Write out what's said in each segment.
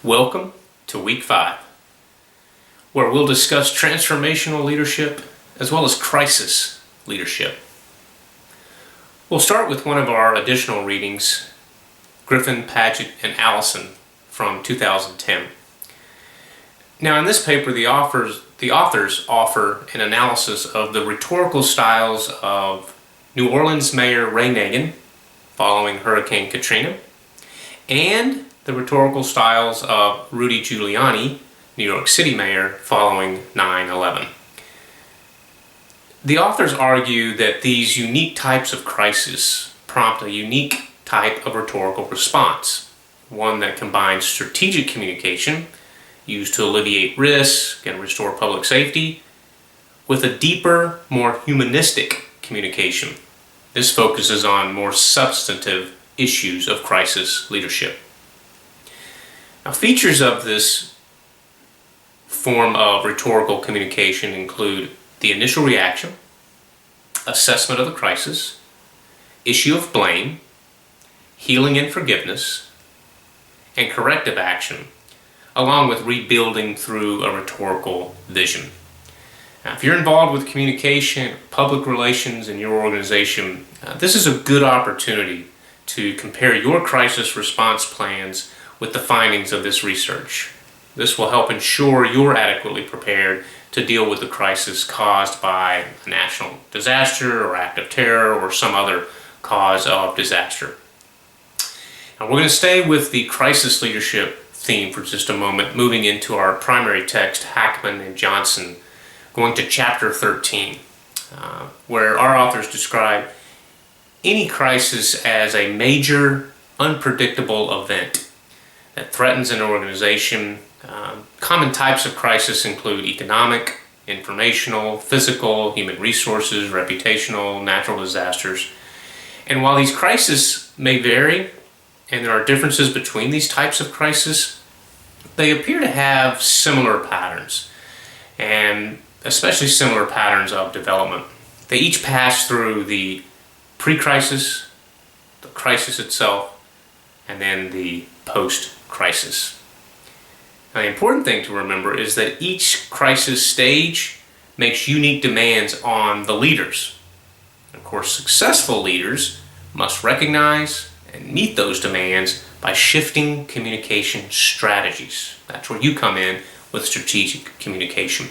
Welcome to Week 5, where we'll discuss transformational leadership as well as crisis leadership. We'll start with one of our additional readings, Griffin, Paget, and Allison from 2010. Now in this paper, the authors offer an analysis of the rhetorical styles of New Orleans Mayor Ray Nagin following Hurricane Katrina, and the rhetorical styles of Rudy Giuliani, New York City Mayor, following 9/11. The authors argue that these unique types of crisis prompt a unique type of rhetorical response, one that combines strategic communication, used to alleviate risk and restore public safety, with a deeper, more humanistic communication. This focuses on more substantive issues of crisis leadership. Now, features of this form of rhetorical communication include the initial reaction, assessment of the crisis, issue of blame, healing and forgiveness, and corrective action, along with rebuilding through a rhetorical vision. Now, if you're involved with communication, public relations in your organization, this is a good opportunity to compare your crisis response plans with the findings of this research. This will help ensure you're adequately prepared to deal with the crisis caused by a national disaster or act of terror or some other cause of disaster. Now, we're going to stay with the crisis leadership theme for just a moment, moving into our primary text, Hackman and Johnson, going to chapter 13, where our authors describe any crisis as a major, unpredictable event that threatens an organization. Common types of crisis include economic, informational, physical, human resources, reputational, natural disasters. And while these crises may vary, and there are differences between these types of crisis, they appear to have similar patterns, and especially similar patterns of development. They each pass through the pre-crisis, the crisis itself, and then the post-crisis. Now, the important thing to remember is that each crisis stage makes unique demands on the leaders. Of course, successful leaders must recognize and meet those demands by shifting communication strategies. That's where you come in with strategic communication.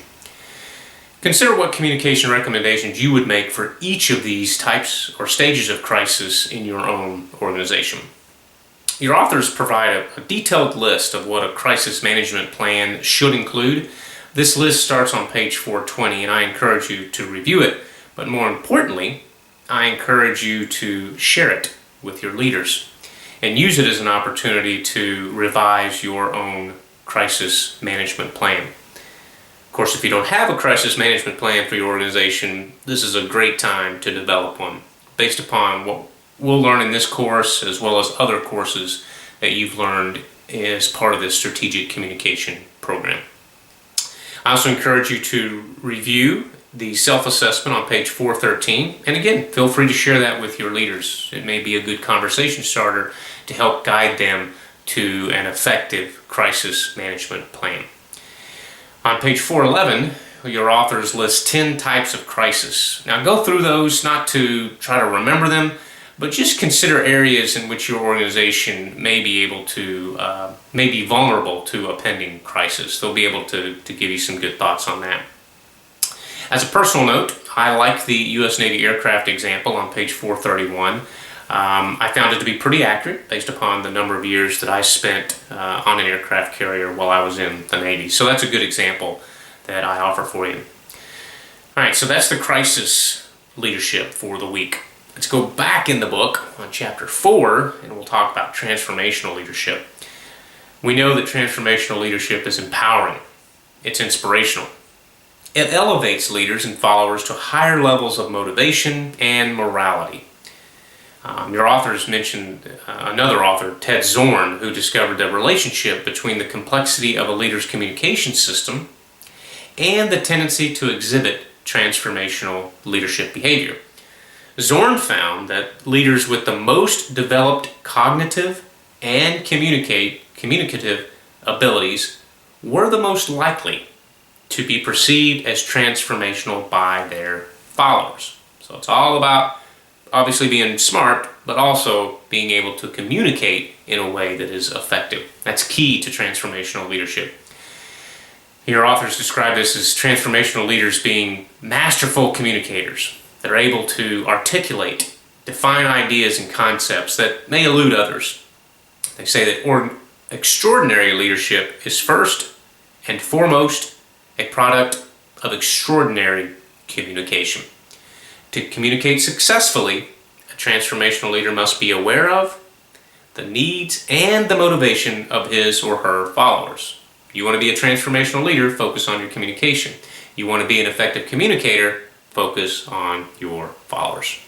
Consider what communication recommendations you would make for each of these types or stages of crisis in your own organization. Your authors provide a detailed list of what a crisis management plan should include. This list starts on page 420, and I encourage you to review it, but more importantly, I encourage you to share it with your leaders and use it as an opportunity to revise your own crisis management plan. Of course, if you don't have a crisis management plan for your organization, this is a great time to develop one based upon what we'll learn in this course as well as other courses that you've learned as part of this strategic communication program. I also encourage you to review the self-assessment on page 413, and again, feel free to share that with your leaders. It may be a good conversation starter to help guide them to an effective crisis management plan. On page 411, your authors list 10 types of crisis. Now go through those not to try to remember them, but just consider areas in which your organization may be able to, may be vulnerable to a pending crisis. They'll be able to give you some good thoughts on that. As a personal note, I like the U.S. Navy aircraft example on page 431. I found it to be pretty accurate based upon the number of years that I spent on an aircraft carrier while I was in the Navy. So that's a good example that I offer for you. All right, so that's the crisis leadership for the week. Let's go back in the book on chapter 4, and we'll talk about transformational leadership. We know that transformational leadership is empowering. It's inspirational. It elevates leaders and followers to higher levels of motivation and morality. Your authors mentioned another author, Ted Zorn, who discovered the relationship between the complexity of a leader's communication system and the tendency to exhibit transformational leadership behavior. Zorn found that leaders with the most developed cognitive and communicative abilities were the most likely to be perceived as transformational by their followers. So it's all about obviously being smart, but also being able to communicate in a way that is effective. That's key to transformational leadership. Here, authors describe this as transformational leaders being masterful communicators. They're able to articulate, define ideas and concepts that may elude others. They say that extraordinary leadership is first and foremost a product of extraordinary communication. To communicate successfully, a transformational leader must be aware of the needs and the motivation of his or her followers. You want to be a transformational leader, focus on your communication. You want to be an effective communicator, focus on your followers.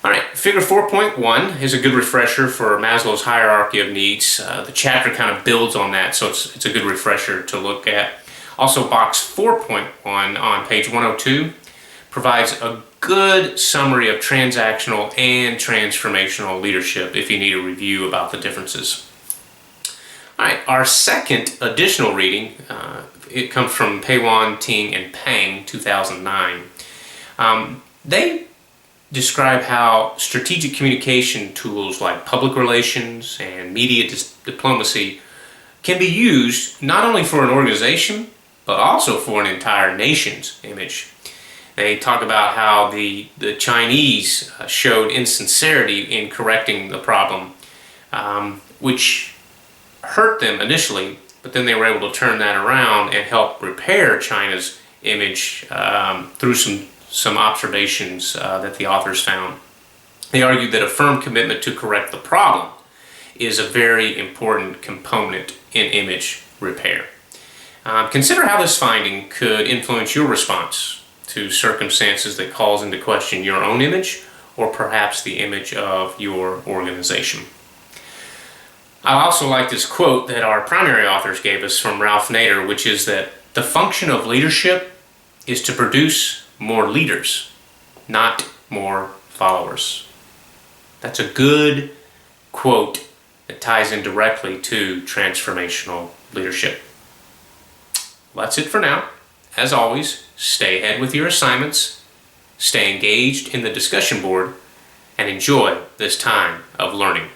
All right, figure 4.1 is a good refresher for Maslow's hierarchy of needs. The chapter kind of builds on that, so it's a good refresher to look at. Also, box 4.1 on page 102 provides a good summary of transactional and transformational leadership if you need a review about the differences. All right, our second additional reading, it comes from Peiwan, Ting, and Pang, 2009. They describe how strategic communication tools like public relations and media diplomacy can be used not only for an organization, but also for an entire nation's image. They talk about how the Chinese showed insincerity in correcting the problem, which hurt them initially, but then they were able to turn that around and help repair China's image through some observations that the authors found. They argued that a firm commitment to correct the problem is a very important component in image repair. Consider how this finding could influence your response to circumstances that calls into question your own image or perhaps the image of your organization. I also like this quote that our primary authors gave us from Ralph Nader, which is that the function of leadership is to produce more leaders, not more followers. That's a good quote that ties in directly to transformational leadership. Well, that's it for now. As always, stay ahead with your assignments, stay engaged in the discussion board, and enjoy this time of learning.